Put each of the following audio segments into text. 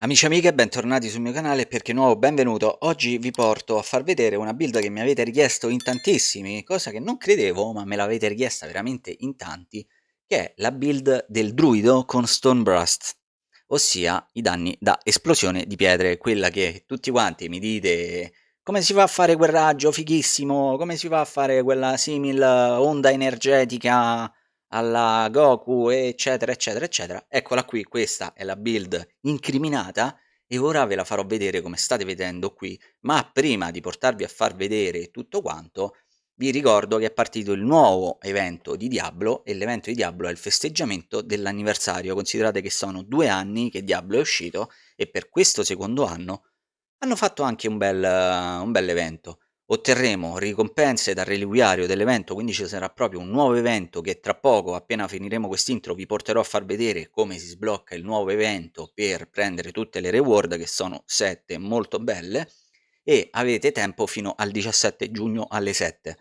Amici e amiche, bentornati sul mio canale, perché nuovo benvenuto. Oggi vi porto a far vedere una build che mi avete richiesto in tantissimi, cosa che non credevo, ma me l'avete richiesta veramente in tanti, che è la build del druido con Stone Burst, ossia i danni da esplosione di pietre, quella che tutti quanti mi dite come si fa a fare quel raggio fighissimo, come si fa a fare quella simil onda energetica alla Goku, eccetera, eccetera, eccetera. Eccola qui, questa è la build incriminata e ora ve la farò vedere come state vedendo qui, ma prima di portarvi a far vedere tutto quanto, vi ricordo che è partito il nuovo evento di Diablo e l'evento di Diablo è il festeggiamento dell'anniversario. Considerate che sono 2 anni che Diablo è uscito e per questo secondo anno hanno fatto anche un bell'evento. Otterremo ricompense dal reliquiario dell'evento, quindi ci sarà proprio un nuovo evento che tra poco, appena finiremo quest'intro, vi porterò a far vedere come si sblocca il nuovo evento per prendere tutte le reward, che sono 7 molto belle, e avete tempo fino al 17 giugno alle 7.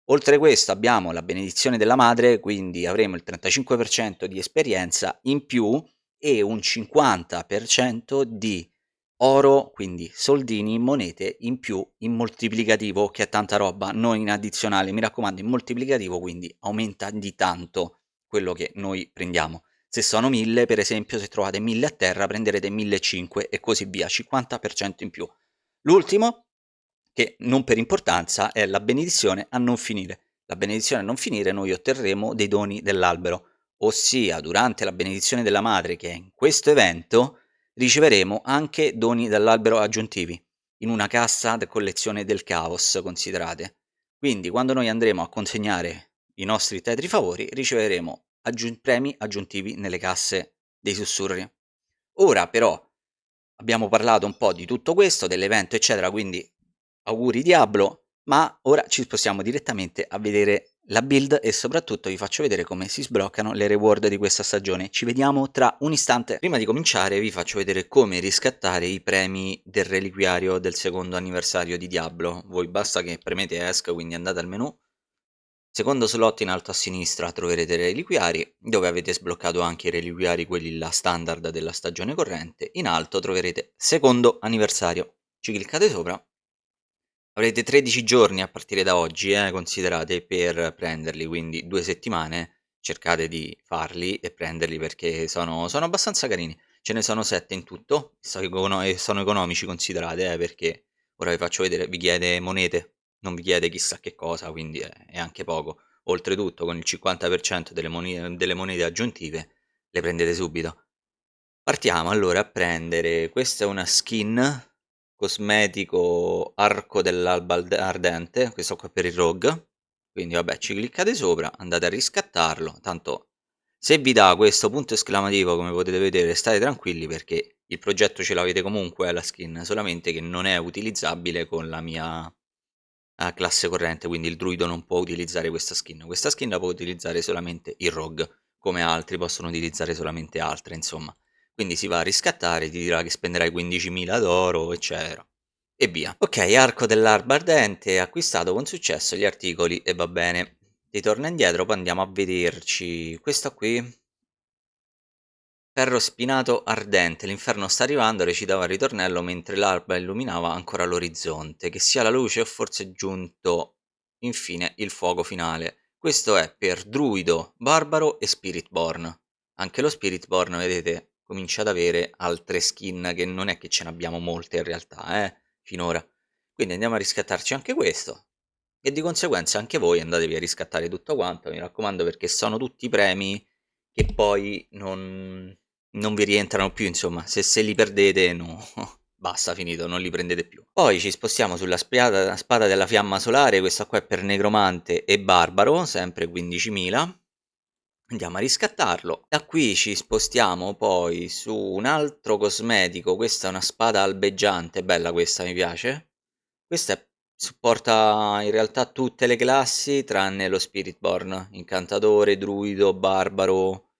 Oltre questo abbiamo la benedizione della madre, quindi avremo il 35% di esperienza in più e un 50% di oro, quindi soldini, monete in più in moltiplicativo, che è tanta roba, non in addizionale, mi raccomando in moltiplicativo, quindi aumenta di tanto quello che noi prendiamo. Se sono 1000, per esempio, se trovate 1000 a terra prenderete 1500 e così via, 50% in più. L'ultimo, che non per importanza, è la benedizione a non finire. La benedizione a non finire noi otterremo dei doni dell'albero, ossia durante la benedizione della madre, che è in questo evento, riceveremo anche doni dall'albero aggiuntivi, in una cassa da collezione del caos, considerate. Quindi quando noi andremo a consegnare i nostri tetri favori, riceveremo premi aggiuntivi nelle casse dei sussurri. Ora però abbiamo parlato un po' di tutto questo, dell'evento eccetera, quindi auguri Diablo, ma ora ci spostiamo direttamente a vedere la build e soprattutto vi faccio vedere come si sbloccano le reward di questa stagione. Ci vediamo tra un istante. Prima di cominciare vi faccio vedere come riscattare i premi del reliquiario del secondo anniversario di Diablo. Voi basta che premete ESC, quindi andate al menu. Secondo slot in alto a sinistra troverete i reliquiari, dove avete sbloccato anche i reliquiari quelli là standard della stagione corrente. In alto troverete secondo anniversario. Ci cliccate sopra. Avrete 13 giorni a partire da oggi, considerate, per prenderli, quindi 2 settimane. Cercate di farli e prenderli perché sono abbastanza carini. Ce ne sono 7 in tutto, e sono economici, considerate, perché ora vi faccio vedere, vi chiede monete, non vi chiede chissà che cosa, quindi è anche poco. Oltretutto con il 50% delle monete aggiuntive le prendete subito. Partiamo allora a prendere, questa è una skin cosmetico arco dell'alba ardente, questo qua per il rogue, quindi vabbè ci cliccate sopra, andate a riscattarlo, tanto se vi dà questo punto esclamativo come potete vedere state tranquilli perché il progetto ce l'avete comunque la skin, solamente che non è utilizzabile con la mia classe corrente, quindi il druido non può utilizzare questa skin la può utilizzare solamente il rogue, come altri possono utilizzare solamente altre, insomma. Quindi si va a riscattare, ti dirà che spenderai 15.000 d'oro, eccetera. E via. Ok, arco dell'arba ardente, acquistato con successo gli articoli e va bene. Ritorna indietro, poi andiamo a vederci questa qui. Ferro spinato ardente, l'inferno sta arrivando, recitava il ritornello mentre l'alba illuminava ancora l'orizzonte. Che sia la luce o forse è giunto infine il fuoco finale. Questo è per druido, barbaro e spiritborn. Anche lo spiritborn, vedete, comincia ad avere altre skin che non è che ce ne abbiamo molte in realtà, finora. Quindi andiamo a riscattarci anche questo. E di conseguenza anche voi andatevi a riscattare tutto quanto, mi raccomando, perché sono tutti premi che poi non vi rientrano più, insomma, se li perdete no, basta, finito, non li prendete più. Poi ci spostiamo sulla spada della fiamma solare, questa qua è per negromante e barbaro, sempre 15.000. Andiamo a riscattarlo. Da qui ci spostiamo poi su un altro cosmetico, questa è una spada albeggiante, bella questa, mi piace. Questa supporta in realtà tutte le classi tranne lo Spiritborn, incantatore, druido, barbaro,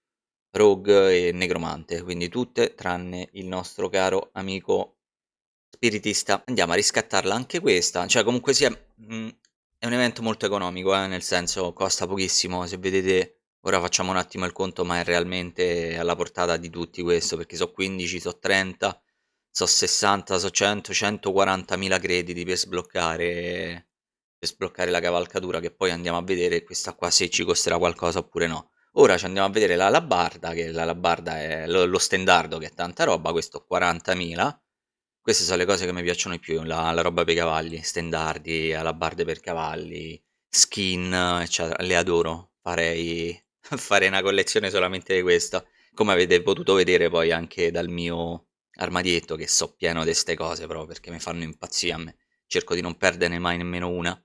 rogue e negromante, quindi tutte tranne il nostro caro amico spiritista. Andiamo a riscattarla anche questa, cioè comunque sia è un evento molto economico, nel senso costa pochissimo, se vedete ora facciamo un attimo il conto, ma è realmente alla portata di tutti questo, perché so 15, so 30, so 60, so 100, 140.000 crediti per sbloccare la cavalcatura, che poi andiamo a vedere questa qua se ci costerà qualcosa oppure no. Ora ci andiamo a vedere l'alabarda, che l'alabarda è lo stendardo, che è tanta roba, questo 40.000. Queste sono le cose che mi piacciono di più, la roba per i cavalli, stendardi, alabarde per cavalli, skin, eccetera. Le adoro. Farei una collezione solamente di questo. Come avete potuto vedere poi anche dal mio armadietto, che so pieno di ste cose proprio perché mi fanno impazzire a me. Cerco di non perderne mai nemmeno una.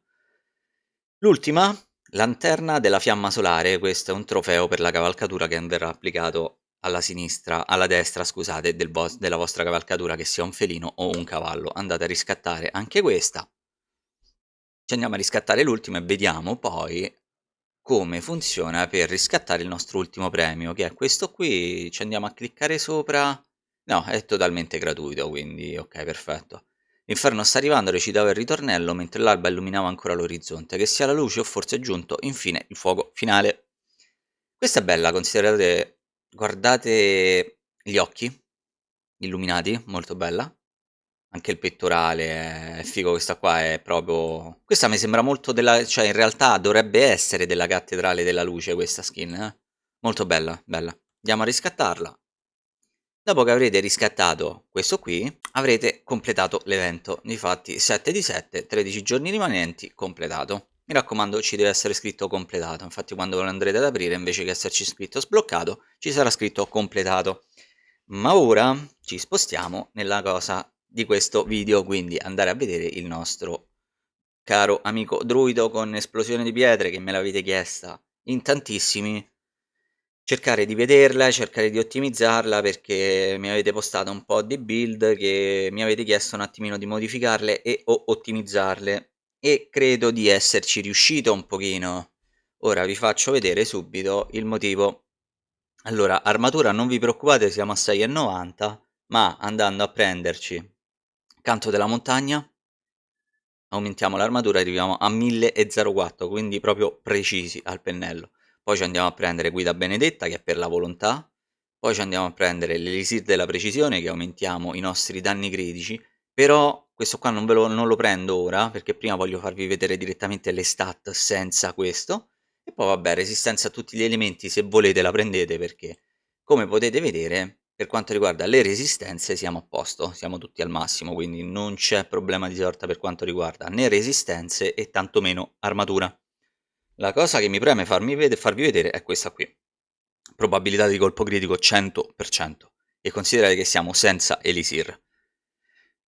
L'ultima, lanterna della fiamma solare, questo è un trofeo per la cavalcatura che verrà applicato alla destra, scusate, della vostra cavalcatura, che sia un felino o un cavallo. Andate a riscattare anche questa. Ci andiamo a riscattare l'ultima e vediamo poi come funziona per riscattare il nostro ultimo premio, che è questo qui. Ci andiamo a cliccare sopra. No, è totalmente gratuito, quindi ok, perfetto. L'inferno sta arrivando, recitava il ritornello mentre l'alba illuminava ancora l'orizzonte. Che sia la luce o forse è giunto, infine, il fuoco finale. Questa è bella, considerate, guardate gli occhi illuminati, molto bella. Anche il pettorale è figo, questa qua è proprio... Questa mi sembra molto della... cioè in realtà dovrebbe essere della Cattedrale della Luce questa skin, eh? Molto bella, bella. Andiamo a riscattarla. Dopo che avrete riscattato questo qui, avrete completato l'evento. Difatti 7 di 7, 13 giorni rimanenti, completato. Mi raccomando, ci deve essere scritto completato. Infatti quando lo andrete ad aprire, invece che esserci scritto sbloccato, ci sarà scritto completato. Ma ora ci spostiamo nella cosa di questo video, quindi andare a vedere il nostro caro amico druido con esplosione di pietre, che me l'avete chiesta in tantissimi. Cercare di vederla, cercare di ottimizzarla, perché mi avete postato un po' di build che mi avete chiesto un attimino di modificarle e o ottimizzarle, e credo di esserci riuscito un pochino. Ora vi faccio vedere subito il motivo. Allora, armatura non vi preoccupate, siamo a 6,90, ma andando a prenderci Canto della Montagna, aumentiamo l'armatura e arriviamo a 1004, quindi proprio precisi al pennello. Poi ci andiamo a prendere Guida Benedetta, che è per la volontà. Poi ci andiamo a prendere l'Elisir della Precisione, che aumentiamo i nostri danni critici. Però questo qua non lo prendo ora, perché prima voglio farvi vedere direttamente le stat senza questo. E poi vabbè, resistenza a tutti gli elementi, se volete la prendete, perché come potete vedere, per quanto riguarda le resistenze siamo a posto, siamo tutti al massimo, quindi non c'è problema di sorta per quanto riguarda né resistenze e tantomeno armatura. La cosa che mi preme farvi vedere è questa qui. Probabilità di colpo critico 100%. E considerate che siamo senza Elisir.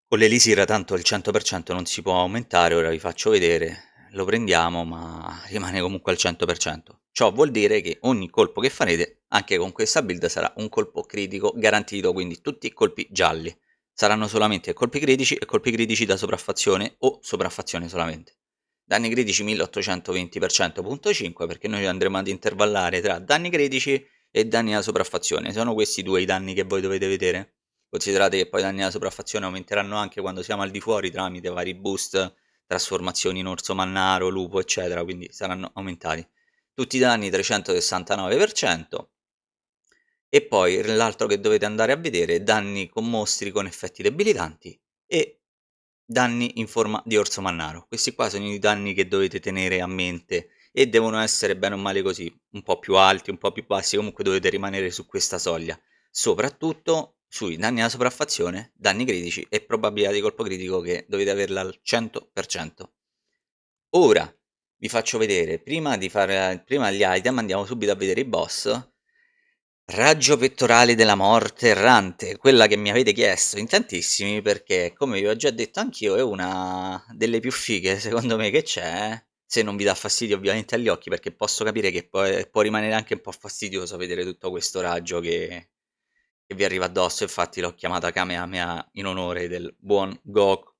Con l'Elisir tanto il 100% non si può aumentare, ora vi faccio vedere, lo prendiamo ma rimane comunque al 100%. Ciò vuol dire che ogni colpo che farete, anche con questa build, sarà un colpo critico garantito, quindi tutti colpi gialli. Saranno solamente colpi critici e colpi critici da sopraffazione o sopraffazione solamente. Danni critici 1820%.5, perché noi andremo ad intervallare tra danni critici e danni da sopraffazione. Sono questi due i danni che voi dovete vedere. Considerate che poi i danni da sopraffazione aumenteranno anche quando siamo al di fuori tramite vari boost, trasformazioni in orso mannaro, lupo, eccetera, quindi saranno aumentati. Tutti i danni 369%. E poi l'altro che dovete andare a vedere è danni con mostri con effetti debilitanti e danni in forma di orso mannaro. Questi qua sono i danni che dovete tenere a mente e devono essere bene o male così, un po' più alti, un po' più bassi, comunque dovete rimanere su questa soglia. Soprattutto sui danni alla sopraffazione, danni critici e probabilità di colpo critico, che dovete averla al 100%. Ora vi faccio vedere, prima gli item, andiamo subito a vedere i boss. Raggio pettorale della morte errante, quella che mi avete chiesto in tantissimi, perché come vi ho già detto anch'io è una delle più fighe secondo me che c'è, se non vi dà fastidio ovviamente agli occhi, perché posso capire che può rimanere anche un po' fastidioso vedere tutto questo raggio che vi arriva addosso. Infatti l'ho chiamata Kamehameha in onore del buon Goku.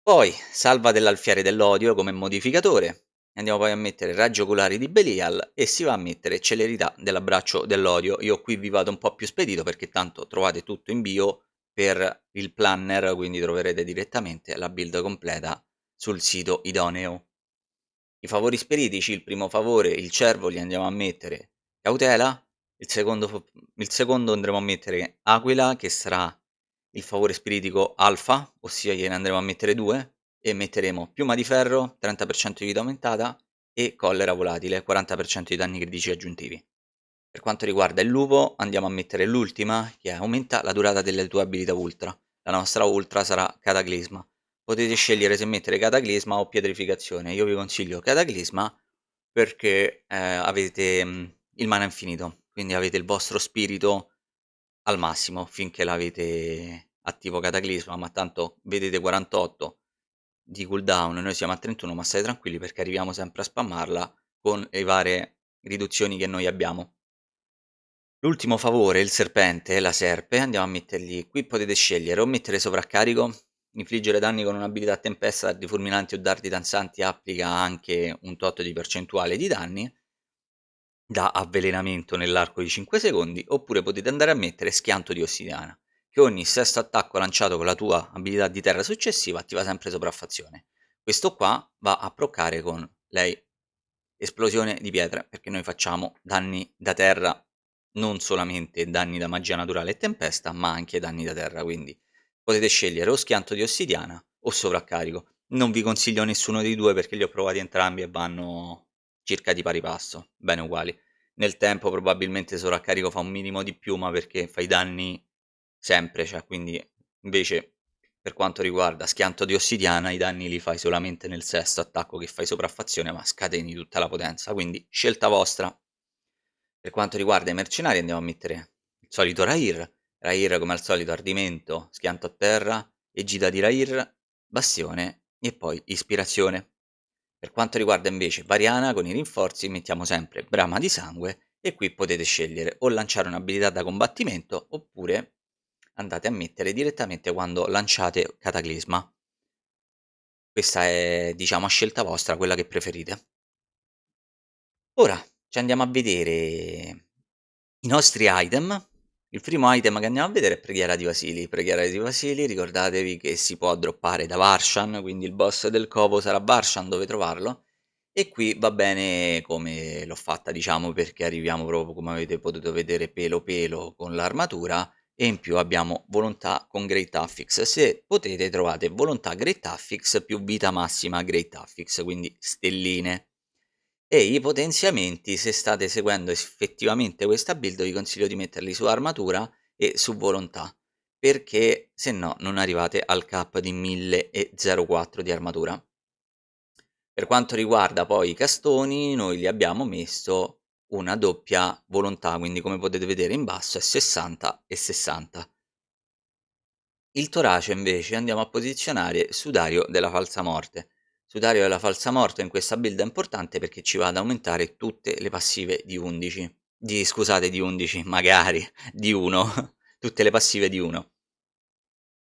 Poi salva dell'Alfiere dell'Odio come modificatore. Andiamo poi a mettere Raggi Oculari di Belial e si va a mettere Celerità dell'Abbraccio dell'Odio. Io qui vi vado un po' più spedito perché tanto trovate tutto in bio per il planner, quindi troverete direttamente la build completa sul sito idoneo. I favori spiritici, il primo favore, il cervo, gli andiamo a mettere Cautela, il secondo andremo a mettere Aquila, che sarà il favore spiritico alfa, ossia gliene andremo a mettere 2 e metteremo piuma di ferro, 30% di vita aumentata e collera volatile, 40% di danni critici aggiuntivi. Per quanto riguarda il lupo andiamo a mettere l'ultima che aumenta la durata delle tue abilità ultra. La nostra ultra sarà Cataclisma. Potete scegliere se mettere Cataclisma o Pietrificazione. Io vi consiglio Cataclisma perché avete il mana infinito, quindi avete il vostro spirito al massimo finché l'avete attivo Cataclisma, ma tanto vedete 48 di cooldown, noi siamo a 31, ma state tranquilli perché arriviamo sempre a spammarla con le varie riduzioni che noi abbiamo. L'ultimo favore, il serpente, la serpe, andiamo a mettergli qui potete scegliere o mettere sovraccarico, infliggere danni con un'abilità a tempesta, dardi fulminanti o dardi danzanti applica anche un tot di percentuale di danni da avvelenamento nell'arco di 5 secondi, oppure potete andare a mettere schianto di ossidiana, che ogni sesto attacco lanciato con la tua abilità di terra successiva ti va sempre sopraffazione. Questo qua va a proccare con lei esplosione di pietre, perché noi facciamo danni da terra, non solamente danni da magia naturale e tempesta, ma anche danni da terra, quindi potete scegliere o schianto di ossidiana o sovraccarico. Non vi consiglio nessuno dei due perché li ho provati entrambi e vanno circa di pari passo, bene uguali. Nel tempo probabilmente sovraccarico fa un minimo di più, ma perché fai danni sempre, cioè quindi invece per quanto riguarda schianto di ossidiana, i danni li fai solamente nel sesto attacco che fai sopraffazione, ma scateni tutta la potenza, quindi scelta vostra. Per quanto riguarda i mercenari andiamo a mettere il solito Rair, Rair come al solito ardimento, schianto a terra, egida di Rair, bastione e poi ispirazione. Per quanto riguarda invece Variana con i rinforzi mettiamo sempre brama di sangue e qui potete scegliere o lanciare un'abilità da combattimento oppure andate a mettere direttamente quando lanciate Cataclisma. Questa è, diciamo, a scelta vostra, quella che preferite. Ora ci andiamo a vedere i nostri item. Il primo item che andiamo a vedere è Preghiera di Vasili. Preghiera di Vasili, ricordatevi che si può droppare da Varshan, quindi il boss del covo sarà Varshan dove trovarlo. E qui va bene come l'ho fatta, diciamo, perché arriviamo proprio, come avete potuto vedere, pelo pelo con l'armatura e in più abbiamo volontà con Great Affix. Se potete trovate volontà Great Affix più vita massima Great Affix, quindi stelline. E i potenziamenti, se state seguendo effettivamente questa build, vi consiglio di metterli su armatura e su volontà, perché se no non arrivate al cap di 1004 di armatura. Per quanto riguarda poi i castoni, noi gli abbiamo messo una doppia volontà, quindi come potete vedere in basso è 60 e 60. Il torace invece andiamo a posizionare Sudario della Falsa Morte. Sudario della Falsa Morte in questa build è importante perché ci va ad aumentare tutte le passive di 11. Scusate, di 11, magari, di 1. Tutte le passive di 1.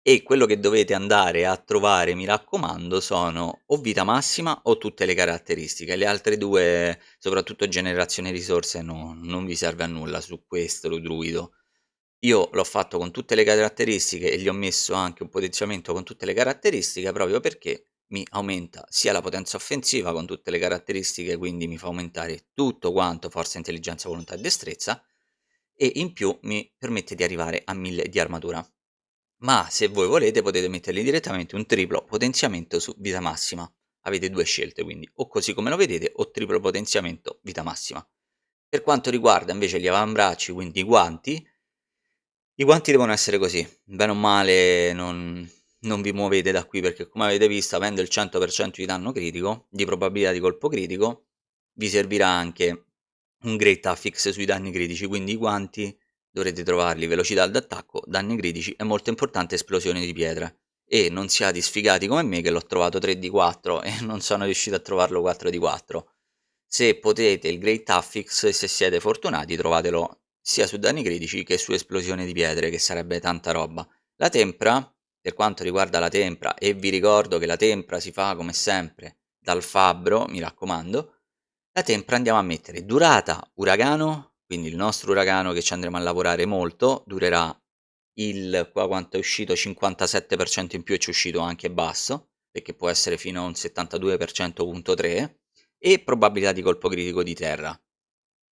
E quello che dovete andare a trovare, mi raccomando, sono o vita massima o tutte le caratteristiche. Le altre due, soprattutto generazione risorse, non vi serve a nulla su questo, lo druido. Io l'ho fatto con tutte le caratteristiche e gli ho messo anche un potenziamento con tutte le caratteristiche proprio perché mi aumenta sia la potenza offensiva con tutte le caratteristiche, quindi mi fa aumentare tutto quanto forza, intelligenza, volontà e destrezza, e in più mi permette di arrivare a 1000 di armatura. Ma se voi volete potete mettergli direttamente un triplo potenziamento su vita massima. Avete due scelte quindi, o così come lo vedete, o triplo potenziamento vita massima. Per quanto riguarda invece gli avambracci, quindi i guanti devono essere così, bene o male non vi muovete da qui perché come avete visto avendo il 100% di danno critico, di probabilità di colpo critico, vi servirà anche un Great Affix sui danni critici, quindi i guanti dovrete trovarli velocità d'attacco, danni critici e molto importante esplosione di pietra. E non siate sfigati come me che l'ho trovato 3 di 4 e non sono riuscito a trovarlo 4 di 4. Se potete il Great Affix e se siete fortunati trovatelo sia su danni critici che su esplosione di pietre, che sarebbe tanta roba. La tempra, per quanto riguarda la tempra, e vi ricordo che la tempra si fa come sempre dal fabbro, mi raccomando, la tempra andiamo a mettere durata uragano, quindi il nostro uragano che ci andremo a lavorare molto, durerà qua quanto è uscito 57% in più e ci è uscito anche basso, perché può essere fino a un 72%.3, e probabilità di colpo critico di terra,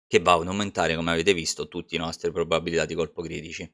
che va ad aumentare, come avete visto, tutte le nostre probabilità di colpo critici.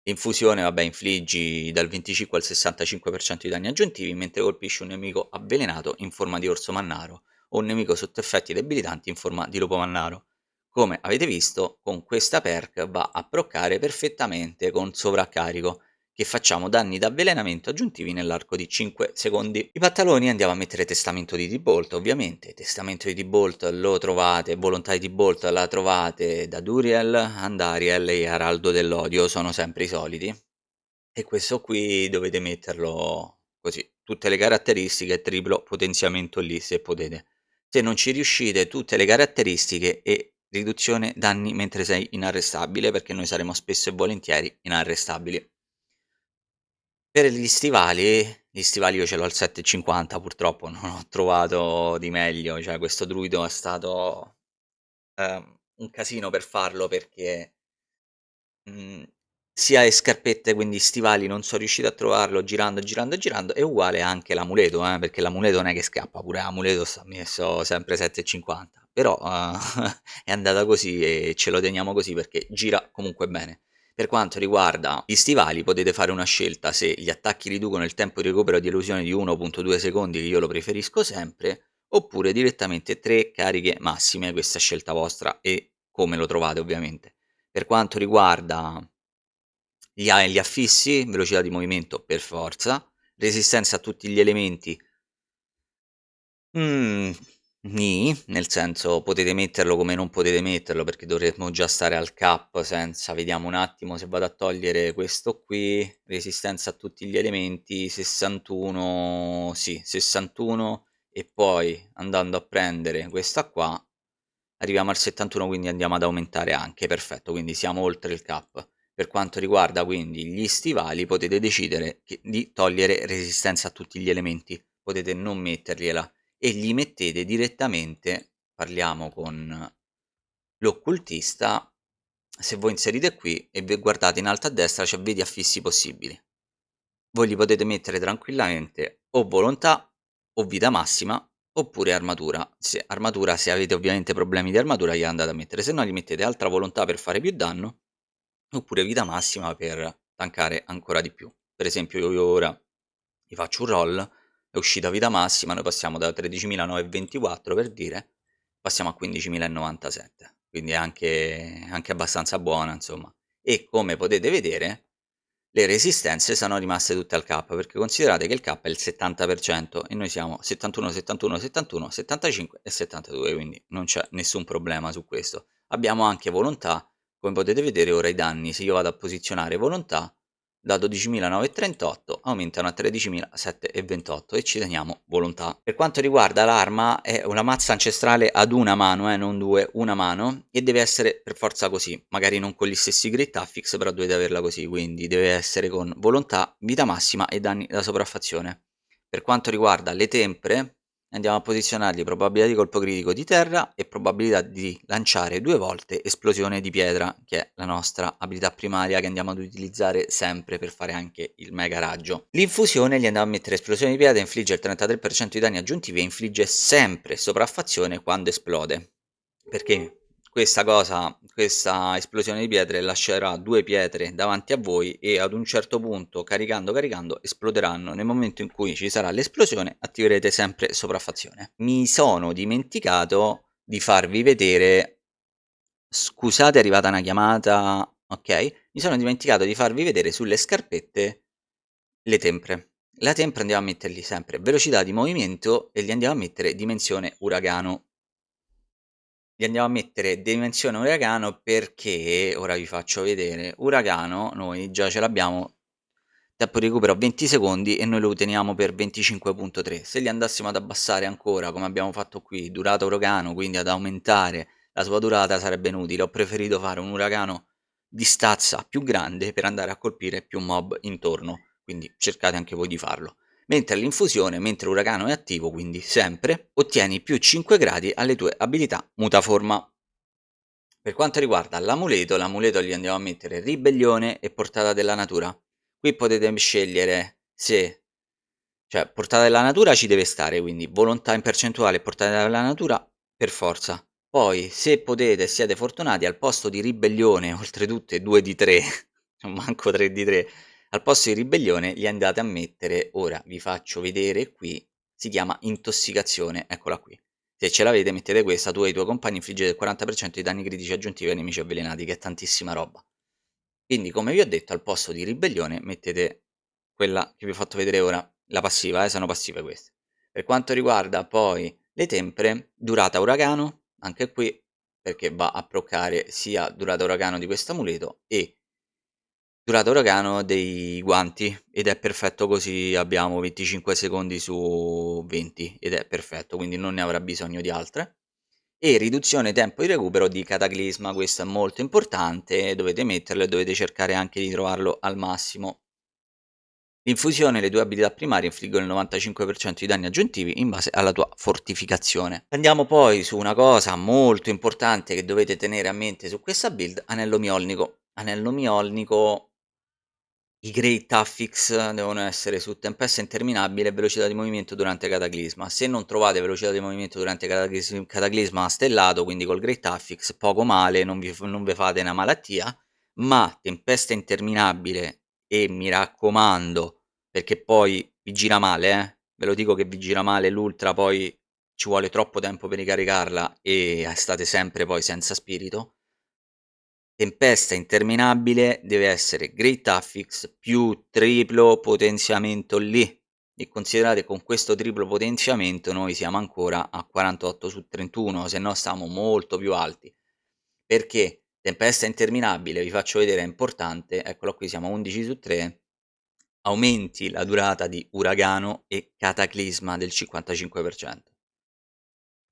Infusione, vabbè, infliggi dal 25 al 65% di danni aggiuntivi mentre colpisci un nemico avvelenato in forma di orso mannaro o un nemico sotto effetti debilitanti in forma di lupo mannaro. Come avete visto, con questa perk va a proccare perfettamente con sovraccarico, che facciamo danni d'avvelenamento aggiuntivi nell'arco di 5 secondi. I pantaloni andiamo a mettere testamento di T-Bolt, ovviamente. Testamento di T-Bolt lo trovate, volontà di T-Bolt la trovate da Duriel, Andariel e Araldo dell'Odio, sono sempre i soliti. E questo qui dovete metterlo così, tutte le caratteristiche, triplo potenziamento lì se potete. Se non ci riuscite, tutte le caratteristiche e riduzione danni mentre sei inarrestabile, perché noi saremo spesso e volentieri inarrestabili. Per gli stivali io ce l'ho al 7,50, purtroppo non ho trovato di meglio, cioè questo druido è stato un casino per farlo perché Mhmm, sia le scarpette, quindi stivali, non son riuscito a trovarlo girando, girando, girando, e uguale anche l'amuleto, perché l'amuleto non è che scappa, pure l'amuleto sta messo sempre 7,50, però, è andata così e ce lo teniamo così perché gira comunque bene. Per quanto riguarda gli stivali potete fare una scelta: se gli attacchi riducono il tempo di recupero di elusione di 1.2 secondi, che io lo preferisco sempre, oppure direttamente 3 cariche massime, questa è scelta vostra e come lo trovate ovviamente. Per quanto riguarda gli affissi, velocità di movimento per forza, resistenza a tutti gli elementi, mhmm, nì, nel senso potete metterlo come non potete metterlo, perché dovremmo già stare al cap senza, vediamo un attimo se vado a togliere questo qui, resistenza a tutti gli elementi, 61, sì, 61, e poi andando a prendere questa qua arriviamo al 71, quindi andiamo ad aumentare anche, perfetto, quindi siamo oltre il cap. Per quanto riguarda quindi gli stivali, potete decidere di togliere resistenza a tutti gli elementi, potete non mettergliela e gli mettete direttamente, parliamo con l'occultista, se voi inserite qui e guardate in alto a destra c'è vedi affissi possibili. Voi gli potete mettere tranquillamente o volontà o vita massima oppure armatura. Se avete ovviamente problemi di armatura gliela andate a mettere, se no gli mettete altra volontà per fare più danno oppure vita massima per tankare ancora di più. Per esempio io ora vi faccio un roll, è uscita vita massima, noi passiamo da 13.924 per dire, passiamo a 15.097, quindi è anche abbastanza buona insomma. E come potete vedere le resistenze sono rimaste tutte al cap, perché considerate che il cap è il 70% e noi siamo 71, 71, 71, 75 e 72, quindi non c'è nessun problema su questo. Abbiamo anche volontà, come potete vedere ora i danni, se io vado a posizionare volontà, da 12.938 aumentano a 13.728 e ci teniamo volontà. Per quanto riguarda l'arma, è una mazza ancestrale ad una mano, non due, una mano, e deve essere per forza così, magari non con gli stessi crit affix, però dovete averla così, quindi deve essere con volontà, vita massima e danni da sopraffazione. Per quanto riguarda le tempere, andiamo a posizionarli probabilità di colpo critico di terra e probabilità di lanciare 2 volte esplosione di pietra, che è la nostra abilità primaria che andiamo ad utilizzare sempre per fare anche il mega raggio. L'infusione gli andiamo a mettere esplosione di pietra, infligge il 33% di danni aggiuntivi e infligge sempre sopraffazione quando esplode. Perché questa esplosione di pietre lascerà 2 pietre davanti a voi e ad un certo punto, caricando, esploderanno. Nel momento in cui ci sarà l'esplosione, attiverete sempre sopraffazione. Mi sono dimenticato di farvi vedere, scusate è arrivata una chiamata, ok? Mi sono dimenticato di farvi vedere sulle scarpette le tempre. La tempra andiamo a mettergli sempre velocità di movimento e gli andiamo a mettere dimensione uragano. Gli andiamo a mettere dimensione uragano perché, ora vi faccio vedere, uragano noi già ce l'abbiamo, tempo di recupero 20 secondi e noi lo teniamo per 25.3. Se li andassimo ad abbassare ancora, come abbiamo fatto qui, durata uragano, quindi ad aumentare la sua durata sarebbe inutile. Ho preferito fare un uragano di stazza più grande per andare a colpire più mob intorno, quindi cercate anche voi di farlo. Mentre l'infusione, mentre Uragano è attivo, quindi sempre, ottieni più 5 gradi alle tue abilità mutaforma. Per quanto riguarda l'amuleto gli andiamo a mettere ribellione e portata della natura. Qui potete scegliere se, cioè portata della natura ci deve stare, quindi volontà in percentuale e portata della natura per forza. Poi se potete, siete fortunati, al posto di ribellione, oltretutto 2 di 3, manco 3 di 3. Al posto di ribellione gli andate a mettere, ora vi faccio vedere qui, si chiama intossicazione, eccola qui. Se ce l'avete mettete questa, tu e i tuoi compagni infliggete il 40% di danni critici aggiuntivi ai nemici avvelenati, che è tantissima roba. Quindi, come vi ho detto, al posto di ribellione mettete quella che vi ho fatto vedere ora, la passiva, sono passive queste. Per quanto riguarda poi le tempere, durata uragano, anche qui, perché va a proccare sia durata uragano di questo amuleto e durata uragano dei guanti, ed è perfetto così, abbiamo 25 secondi su 20 ed è perfetto, quindi non ne avrà bisogno di altre. E riduzione tempo di recupero di Cataclisma, questo è molto importante, dovete metterlo e dovete cercare anche di trovarlo al massimo. L'infusione, le tue abilità primarie infliggono il 95% di danni aggiuntivi in base alla tua fortificazione. Andiamo poi su una cosa molto importante che dovete tenere a mente su questa build, anello miolnico. Anello miolnico, i Great Affix devono essere su tempesta interminabile e velocità di movimento durante Cataclisma. Se non trovate velocità di movimento durante Cataclisma stellato, quindi col Great Affix, poco male, non vi fate una malattia, ma tempesta interminabile, e mi raccomando, perché poi vi gira male, ve lo dico che vi gira male l'ultra, poi ci vuole troppo tempo per ricaricarla e state sempre poi senza spirito. Tempesta interminabile deve essere Great Affix più triplo potenziamento lì, e considerate con questo triplo potenziamento noi siamo ancora a 48 su 31, se no stiamo molto più alti. Perché tempesta interminabile, vi faccio vedere, è importante, eccolo qui, siamo a 11 su 3, aumenti la durata di uragano e cataclisma del 55%.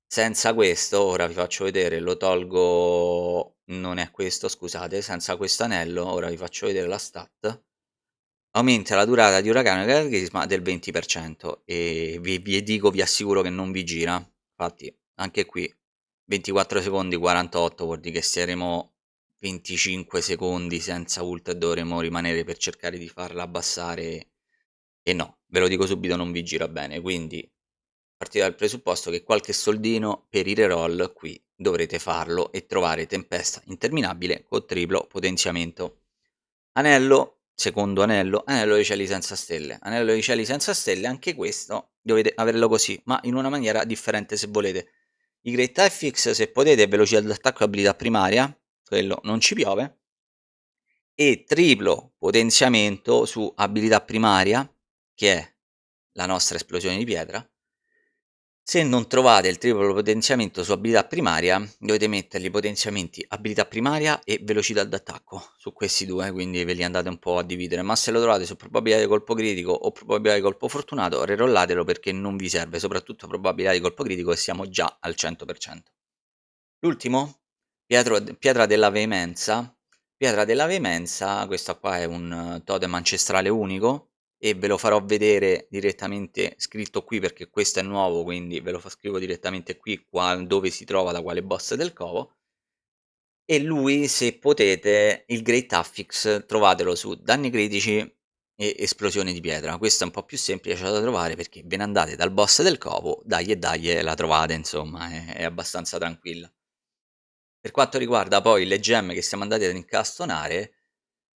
Senza questo, ora vi faccio vedere, lo tolgo, non è questo, scusate, senza questo anello, ora vi faccio vedere la stat, aumenta la durata di uragano e cataclisma del 20%, e vi dico, vi assicuro che non vi gira. Infatti anche qui 24 secondi 48 vuol dire che saremo 25 secondi senza ult e dovremo rimanere per cercare di farla abbassare, e no, ve lo dico subito, non vi gira bene, quindi partite dal presupposto che qualche soldino per i reroll qui dovrete farlo e trovare tempesta interminabile con triplo potenziamento. Anello, secondo anello, anello dei cieli senza stelle. Anello dei cieli senza stelle, anche questo dovete averlo così, ma in una maniera differente se volete. I Great FX, se potete, velocità d'attacco e abilità primaria, quello non ci piove, e triplo potenziamento su abilità primaria, che è la nostra esplosione di pietra. Se non trovate il triplo potenziamento su abilità primaria, dovete metterli potenziamenti abilità primaria e velocità d'attacco su questi due, quindi ve li andate un po' a dividere, ma se lo trovate su probabilità di colpo critico o probabilità di colpo fortunato, rerollatelo perché non vi serve, soprattutto probabilità di colpo critico, e siamo già al 100%. L'ultimo, pietra della veemenza. Pietra della veemenza, questo qua è un totem ancestrale unico, e ve lo farò vedere direttamente scritto qui perché questo è nuovo, quindi ve lo scrivo direttamente qui, dove si trova, da quale boss del covo. E lui, se potete, il Great Affix trovatelo su danni critici e esplosione di pietra. Questo è un po' più semplice da trovare perché ve ne andate dal boss del covo, dai e dai e la trovate, insomma, è abbastanza tranquilla. Per quanto riguarda poi le gemme che siamo andati ad incastonare,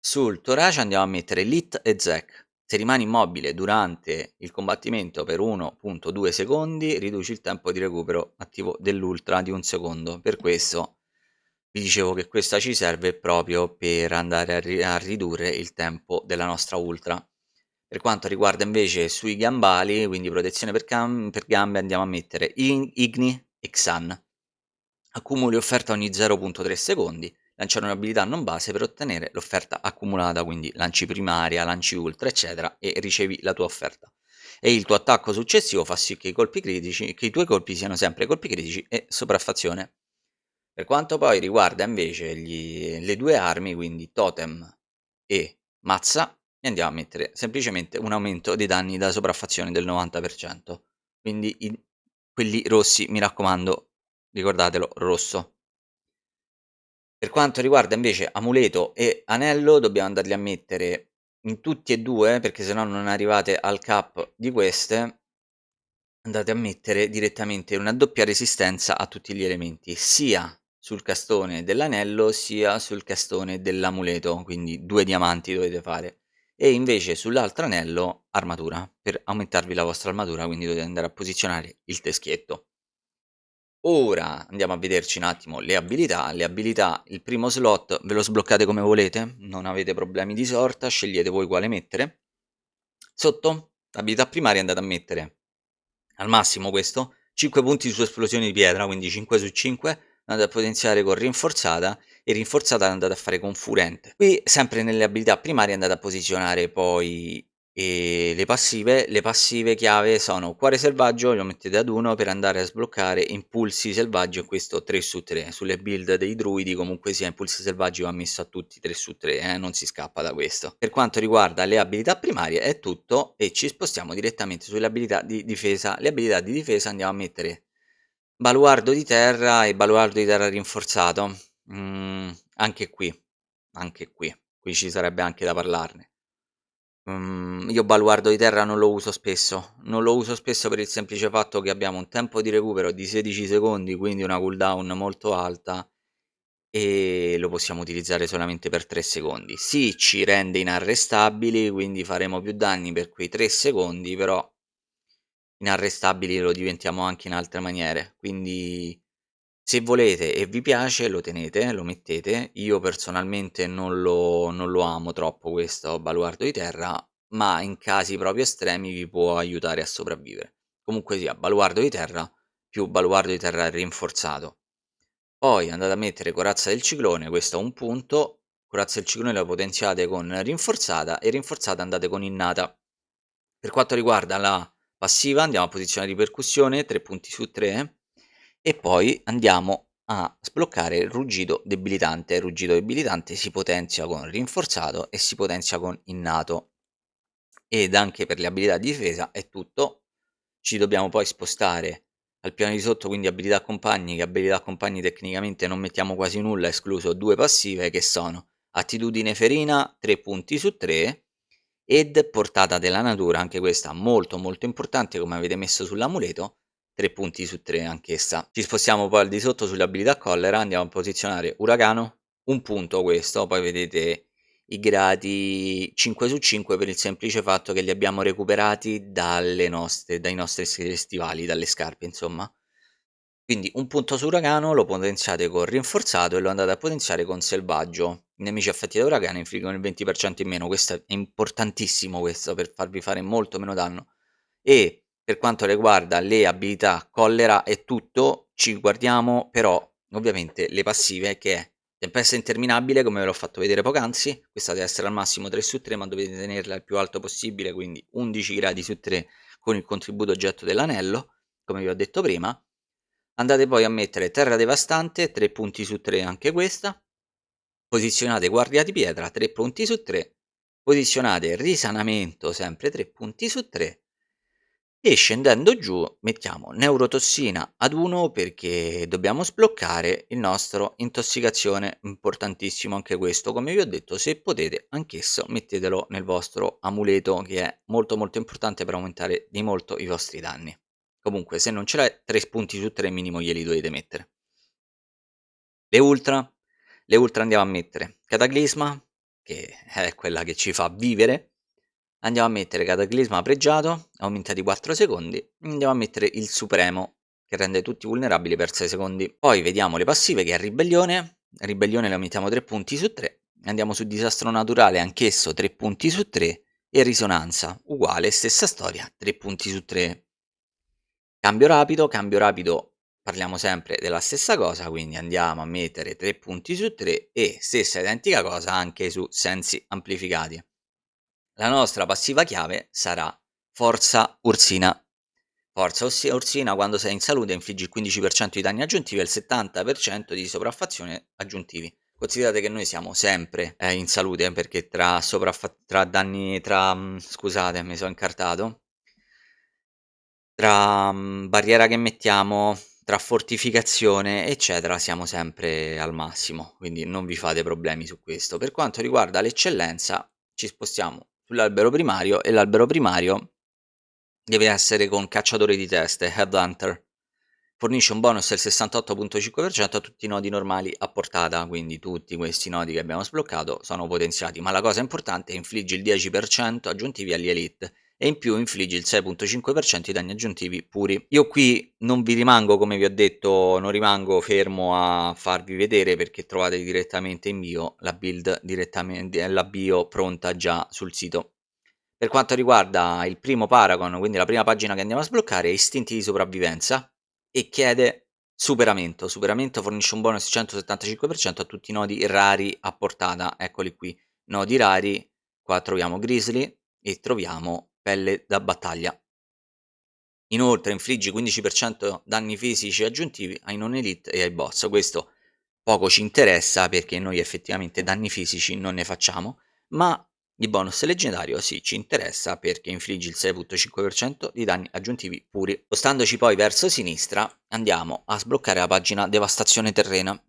sul torace andiamo a mettere Lit e Zac. Se rimani immobile durante il combattimento per 1.2 secondi, riduci il tempo di recupero attivo dell'ultra di 1 secondo. Per questo vi dicevo che questa ci serve proprio per andare a ridurre il tempo della nostra ultra. Per quanto riguarda invece sui gambali, quindi protezione per gambe, andiamo a mettere Igni e Xan. Accumuli offerta ogni 0.3 secondi, lanciare un'abilità non base per ottenere l'offerta accumulata, quindi lanci primaria, lanci ultra, eccetera, e ricevi la tua offerta. E il tuo attacco successivo fa sì che i tuoi colpi siano sempre colpi critici e sopraffazione. Per quanto poi riguarda invece le due armi, quindi totem e mazza, andiamo a mettere semplicemente un aumento dei danni da sopraffazione del 90%. Quindi quelli rossi, mi raccomando, ricordatelo, rosso. Per quanto riguarda invece amuleto e anello, dobbiamo andarli a mettere in tutti e due, perché se no non arrivate al cap di queste. Andate a mettere direttamente una doppia resistenza a tutti gli elementi, sia sul castone dell'anello sia sul castone dell'amuleto, quindi 2 diamanti dovete fare. E invece sull'altro anello armatura, per aumentarvi la vostra armatura, quindi dovete andare a posizionare il teschietto. Ora andiamo a vederci un attimo le abilità, il primo slot ve lo sbloccate come volete, non avete problemi di sorta, scegliete voi quale mettere. Sotto, abilità primaria andate a mettere al massimo questo, 5 punti su esplosioni di pietra, quindi 5 su 5, andate a potenziare con rinforzata e rinforzata andate a fare con furente. Qui sempre nelle abilità primarie andate a posizionare poi le passive chiave sono cuore selvaggio, lo mettete ad 1 per andare a sbloccare impulsi selvaggi, e questo 3 su 3. Sulle build dei druidi comunque sia impulsi selvaggi va messo a tutti 3 su 3, non si scappa da questo. Per quanto riguarda le abilità primarie è tutto e ci spostiamo direttamente sulle abilità di difesa. Le abilità di difesa andiamo a mettere baluardo di terra e baluardo di terra rinforzato. Anche qui ci sarebbe anche da parlarne. Io baluardo di terra non lo uso spesso, per il semplice fatto che abbiamo un tempo di recupero di 16 secondi, quindi una cooldown molto alta, e lo possiamo utilizzare solamente per 3 secondi. Sì, ci rende inarrestabili, quindi faremo più danni per quei 3 secondi, però inarrestabili lo diventiamo anche in altre maniere, quindi se volete e vi piace lo tenete, lo mettete. Io personalmente non lo amo troppo questo baluardo di terra, ma in casi proprio estremi vi può aiutare a sopravvivere. Comunque sia, baluardo di terra più baluardo di terra rinforzato. Poi andate a mettere corazza del ciclone, questo è un punto. Corazza del ciclone la potenziate con rinforzata e rinforzata andate con innata. Per quanto riguarda la passiva andiamo a posizionare di percussione, 3 punti su 3, e poi andiamo a sbloccare il ruggito debilitante. Il ruggito debilitante si potenzia con rinforzato e si potenzia con innato. Ed anche per le abilità di difesa è tutto. Ci dobbiamo poi spostare al piano di sotto, quindi abilità compagni, che abilità compagni tecnicamente non mettiamo quasi nulla, escluso 2 passive che sono attitudine ferina, 3 punti su 3, ed portata della natura, anche questa molto molto importante, come avete messo sull'amuleto, 3 punti su 3 anch'essa. Ci spostiamo poi al di sotto sulle abilità collera, andiamo a posizionare uragano, 1 punto questo, poi vedete i gradi 5 su 5 per il semplice fatto che li abbiamo recuperati dai nostri stivali, dalle scarpe insomma. Quindi un punto su uragano lo potenziate con rinforzato e lo andate a potenziare con selvaggio. I nemici affetti da uragano infliggono il 20% in meno, questo è importantissimo questo per farvi fare molto meno danno. E per quanto riguarda le abilità collera è tutto, ci guardiamo però ovviamente le passive, che è tempesta interminabile come ve l'ho fatto vedere poc'anzi, questa deve essere al massimo 3 su 3 ma dovete tenerla il più alto possibile, quindi 11 gradi su 3 con il contributo oggetto dell'anello, come vi ho detto prima. Andate poi a mettere terra devastante, 3 punti su 3 anche questa, posizionate guardia di pietra, 3 punti su 3, posizionate risanamento, sempre 3 punti su 3, e scendendo giù mettiamo neurotossina ad 1 perché dobbiamo sbloccare il nostro intossicazione, importantissimo anche questo, come vi ho detto, se potete anch'esso mettetelo nel vostro amuleto, che è molto molto importante per aumentare di molto i vostri danni. Comunque se non ce l'hai 3 punti su 3 minimo glieli dovete mettere. Le ultra? Le ultra andiamo a mettere Cataclisma, che è quella che ci fa vivere. Andiamo a mettere Cataclisma pregiato, aumenta di 4 secondi. Andiamo a mettere il Supremo, che rende tutti vulnerabili per 6 secondi. Poi vediamo le passive, che è Ribellione. Ribellione la mettiamo 3 punti su 3. Andiamo su Disastro Naturale, anch'esso 3 punti su 3. E Risonanza, uguale, stessa storia, 3 punti su 3. Cambio rapido, parliamo sempre della stessa cosa, quindi andiamo a mettere 3 punti su 3 e stessa identica cosa anche su sensi amplificati. La nostra passiva chiave sarà Forza Ursina. Forza Ursina, quando sei in salute infliggi il 15% di danni aggiuntivi e il 70% di sopraffazione aggiuntivi. Considerate che noi siamo sempre in salute, perché scusate, mi sono incartato. Tra barriera che mettiamo, tra fortificazione, eccetera, siamo sempre al massimo, quindi non vi fate problemi su questo. Per quanto riguarda l'eccellenza, ci spostiamo sull'albero primario, e l'albero primario deve essere con cacciatore di teste, Headhunter. fornisce un bonus del 68.5% a tutti i nodi normali a portata, quindi tutti questi nodi che abbiamo sbloccato sono potenziati, ma la cosa importante è infligge il 10% aggiuntivi agli elite e in più infligge il 6.5% di danni aggiuntivi puri. Io qui non vi rimango, come vi ho detto, non rimango fermo a farvi vedere perché trovate direttamente in bio la build direttamente, la bio pronta già sul sito. Per quanto riguarda il primo Paragon, quindi la prima pagina che andiamo a sbloccare, è istinti di sopravvivenza e chiede superamento. Superamento fornisce un bonus 175% a tutti i nodi rari a portata, eccoli qui. Nodi rari, qua troviamo Grizzly e troviamo Pelle da battaglia. Inoltre infliggi 15% danni fisici aggiuntivi ai non elite e ai boss. Questo poco ci interessa perché noi effettivamente danni fisici non ne facciamo, ma il bonus leggendario sì, ci interessa perché infliggi il 6.5% di danni aggiuntivi puri. Spostandoci poi verso sinistra andiamo a sbloccare la pagina Devastazione Terrena.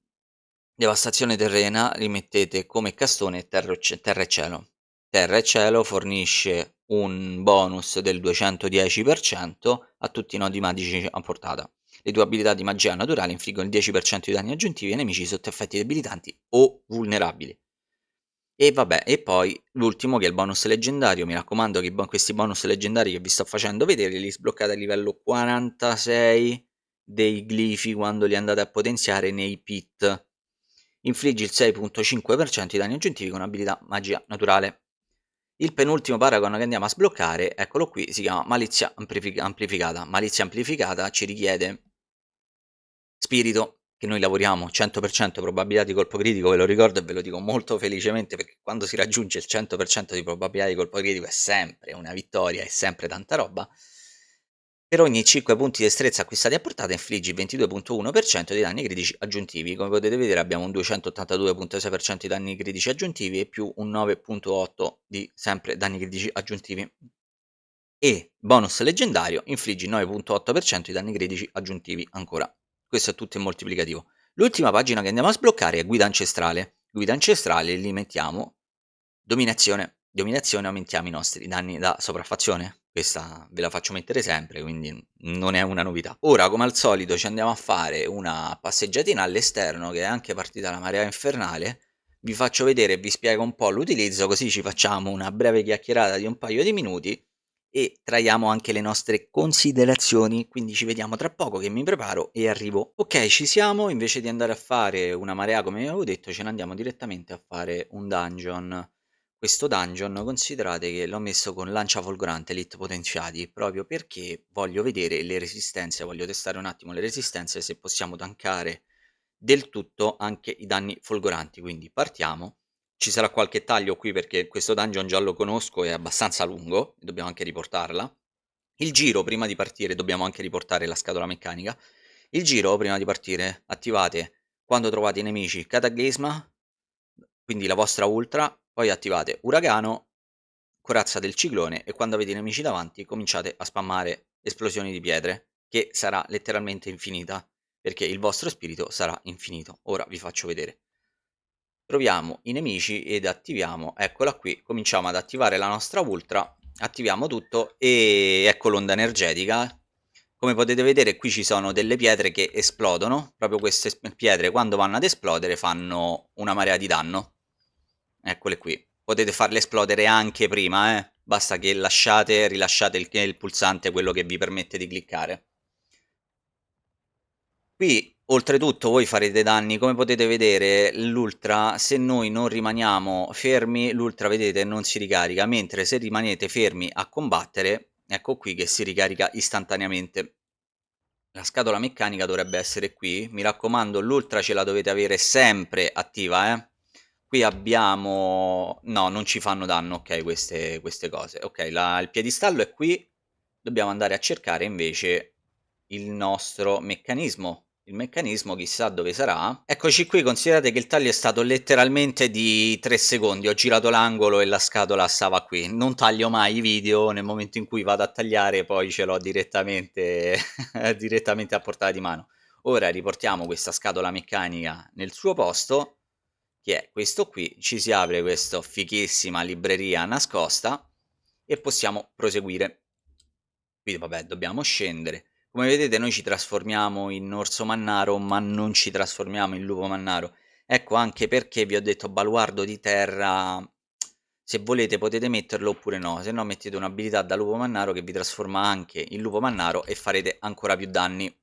Devastazione Terrena rimettete come castone terra e cielo. Terra e cielo fornisce un bonus del 210% a tutti i nodi magici a portata. Le tue abilità di magia naturale infliggono il 10% di danni aggiuntivi ai nemici sotto effetti debilitanti o vulnerabili. E vabbè, e poi l'ultimo che è il bonus leggendario, mi raccomando che questi bonus leggendari che vi sto facendo vedere li sbloccate a livello 46 dei glifi quando li andate a potenziare nei pit. Infliggi il 6.5% di danni aggiuntivi con abilità magia naturale. Il penultimo Paragon che andiamo a sbloccare, eccolo qui, si chiama Malizia Amplificata. Malizia Amplificata ci richiede spirito, che noi lavoriamo 100% probabilità di colpo critico, ve lo ricordo e ve lo dico molto felicemente perché quando si raggiunge il 100% di probabilità di colpo critico è sempre una vittoria, è sempre tanta roba. Per ogni 5 punti di destrezza acquistati a portata infliggi il 22.1% di danni critici aggiuntivi. Come potete vedere abbiamo un 282.6% di danni critici aggiuntivi e più un 9.8 di sempre danni critici aggiuntivi. E bonus leggendario infliggi il 9.8% di danni critici aggiuntivi ancora. Questo è tutto in moltiplicativo. L'ultima pagina che andiamo a sbloccare è Guida Ancestrale. Guida Ancestrale li mettiamo dominazione. Dominazione aumentiamo i nostri danni da sopraffazione. Questa ve la faccio mettere sempre, quindi non è una novità. Ora, come al solito, ci andiamo a fare una passeggiatina all'esterno, che è anche partita la marea infernale. Vi faccio vedere e vi spiego un po' l'utilizzo, così ci facciamo una breve chiacchierata di un paio di minuti e traiamo anche le nostre considerazioni, quindi ci vediamo tra poco che mi preparo e arrivo. Ok, ci siamo, invece di andare a fare una marea come vi avevo detto, ce ne andiamo direttamente a fare un dungeon. Questo dungeon considerate che l'ho messo con lancia folgorante elite potenziati proprio perché voglio vedere le resistenze, voglio testare un attimo le resistenze se possiamo tankare del tutto anche i danni folgoranti, quindi partiamo. Ci sarà qualche taglio qui perché questo dungeon già lo conosco, è abbastanza lungo, dobbiamo anche riportarla. Il giro prima di partire dobbiamo anche riportare la scatola meccanica. Il giro prima di partire attivate quando trovate i nemici Cataclisma, quindi la vostra ultra, poi attivate Uragano, Corazza del Ciclone e quando avete i nemici davanti cominciate a spammare esplosioni di pietre, che sarà letteralmente infinita, perché il vostro spirito sarà infinito. Ora vi faccio vedere. Troviamo i nemici ed attiviamo, eccola qui, cominciamo ad attivare la nostra ultra, attiviamo tutto e ecco l'onda energetica. Come potete vedere qui ci sono delle pietre che esplodono, proprio queste pietre quando vanno ad esplodere fanno una marea di danno. Eccole qui, potete farle esplodere anche prima, basta che rilasciate il pulsante, quello che vi permette di cliccare. Qui oltretutto voi farete danni, come potete vedere l'ultra, se noi non rimaniamo fermi, l'ultra vedete non si ricarica, mentre se rimanete fermi a combattere, ecco qui che si ricarica istantaneamente. La scatola meccanica dovrebbe essere qui, mi raccomando l'ultra ce la dovete avere sempre attiva, Qui abbiamo... no, non ci fanno danno, ok, queste cose. Ok, il piedistallo è qui, dobbiamo andare a cercare invece il nostro meccanismo. Il meccanismo chissà dove sarà. Eccoci qui, considerate che il taglio è stato letteralmente di 3 secondi. Ho girato l'angolo e la scatola stava qui. Non taglio mai i video, nel momento in cui vado a tagliare poi ce l'ho direttamente, direttamente a portata di mano. Ora riportiamo questa scatola meccanica nel suo posto, che è questo qui. Ci si apre questa fighissima libreria nascosta e possiamo proseguire. Qui vabbè dobbiamo scendere. Come vedete noi ci trasformiamo in orso mannaro, ma non ci trasformiamo in lupo mannaro. Ecco anche perché vi ho detto baluardo di terra, se volete potete metterlo oppure no, se no mettete un'abilità da lupo mannaro che vi trasforma anche in lupo mannaro e farete ancora più danni.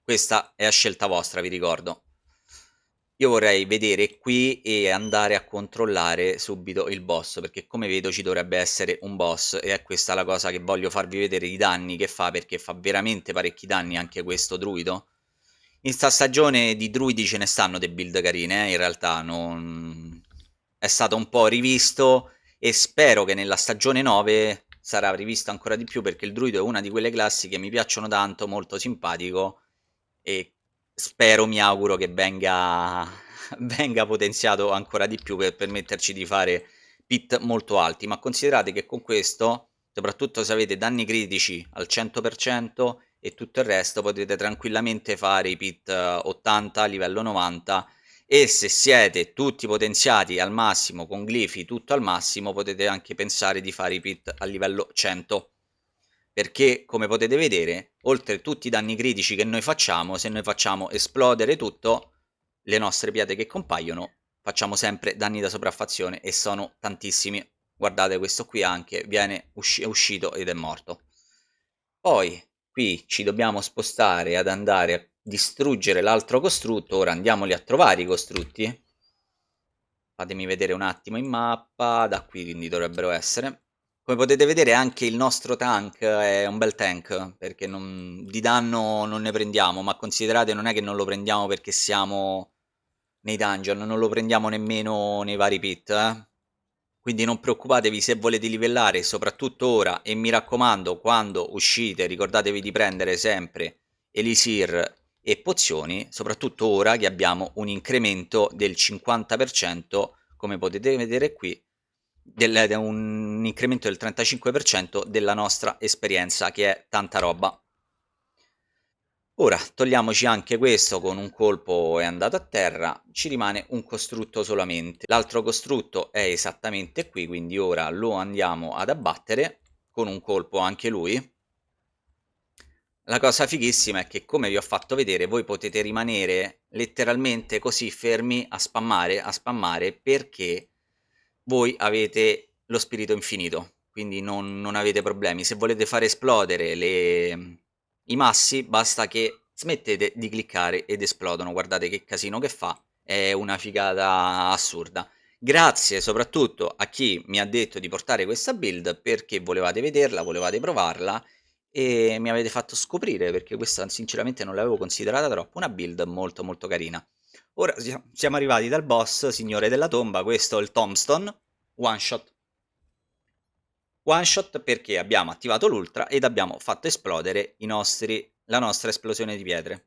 Questa è a scelta vostra, vi ricordo. Io vorrei vedere qui e andare a controllare subito il boss, perché come vedo ci dovrebbe essere un boss e è questa la cosa che voglio farvi vedere, i danni che fa, perché fa veramente parecchi danni anche questo druido. In sta stagione di druidi ce ne stanno dei build carine, in realtà è stato un po' rivisto e spero che nella stagione 9 sarà rivisto ancora di più, perché il druido è una di quelle classi che mi piacciono tanto, molto simpatico, e spero, mi auguro che venga, venga potenziato ancora di più per permetterci di fare pit molto alti. Ma considerate che con questo, soprattutto se avete danni critici al 100% e tutto il resto, potete tranquillamente fare i pit 80, livello 90, e se siete tutti potenziati al massimo, con glifi tutto al massimo, potete anche pensare di fare i pit a livello 100. Perché, come potete vedere, oltre a tutti i danni critici che noi facciamo, se noi facciamo esplodere tutto, le nostre pietre che compaiono, facciamo sempre danni da sopraffazione e sono tantissimi. Guardate, questo qui anche è uscito ed è morto. Poi qui ci dobbiamo spostare ad andare a distruggere l'altro costrutto. Ora andiamoli a trovare i costrutti. Fatemi vedere un attimo in mappa, da qui quindi dovrebbero essere. Come potete vedere anche il nostro tank è un bel tank, perché di danno non ne prendiamo, ma considerate non è che non lo prendiamo perché siamo nei dungeon, non lo prendiamo nemmeno nei vari pit, Quindi non preoccupatevi se volete livellare, soprattutto ora, e mi raccomando, quando uscite ricordatevi di prendere sempre Elisir e pozioni, soprattutto ora che abbiamo un incremento del 50%, come potete vedere qui, un incremento del 35% della nostra esperienza, che è tanta roba. Ora togliamoci anche questo, con un colpo è andato a terra, ci rimane un costrutto solamente. L'altro costrutto è esattamente qui, quindi ora lo andiamo ad abbattere con un colpo anche lui. La cosa fighissima è che, come vi ho fatto vedere, voi potete rimanere letteralmente così fermi a spammare, perché voi avete lo spirito infinito, quindi non avete problemi. Se volete fare esplodere i massi, basta che smettete di cliccare ed esplodono. Guardate che casino che fa, è una figata assurda. Grazie soprattutto a chi mi ha detto di portare questa build, perché volevate vederla, volevate provarla, e mi avete fatto scoprire, perché questa sinceramente non l'avevo considerata troppo, una build molto molto carina. Ora siamo arrivati dal boss, signore della tomba, questo è il Tombstone, one shot. One shot perché abbiamo attivato l'ultra ed abbiamo fatto esplodere la nostra esplosione di pietre.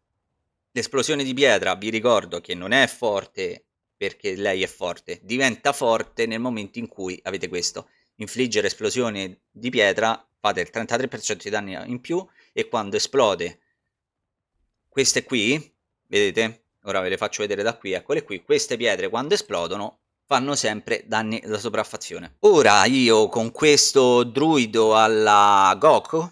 L'esplosione di pietra, vi ricordo che non è forte perché lei è forte, diventa forte nel momento in cui avete questo. Infliggere esplosione di pietra, fate il 33% di danni in più, e quando esplode queste qui, vedete? Ora ve le faccio vedere da qui, eccole qui. Queste pietre quando esplodono fanno sempre danni da sopraffazione. Ora io con questo druido alla Goku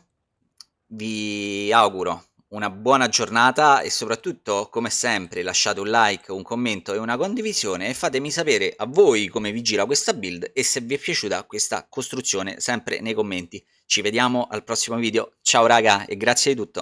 vi auguro una buona giornata e soprattutto, come sempre, lasciate un like, un commento e una condivisione, e fatemi sapere a voi come vi gira questa build e se vi è piaciuta questa costruzione, sempre nei commenti. Ci vediamo al prossimo video. Ciao raga e grazie di tutto.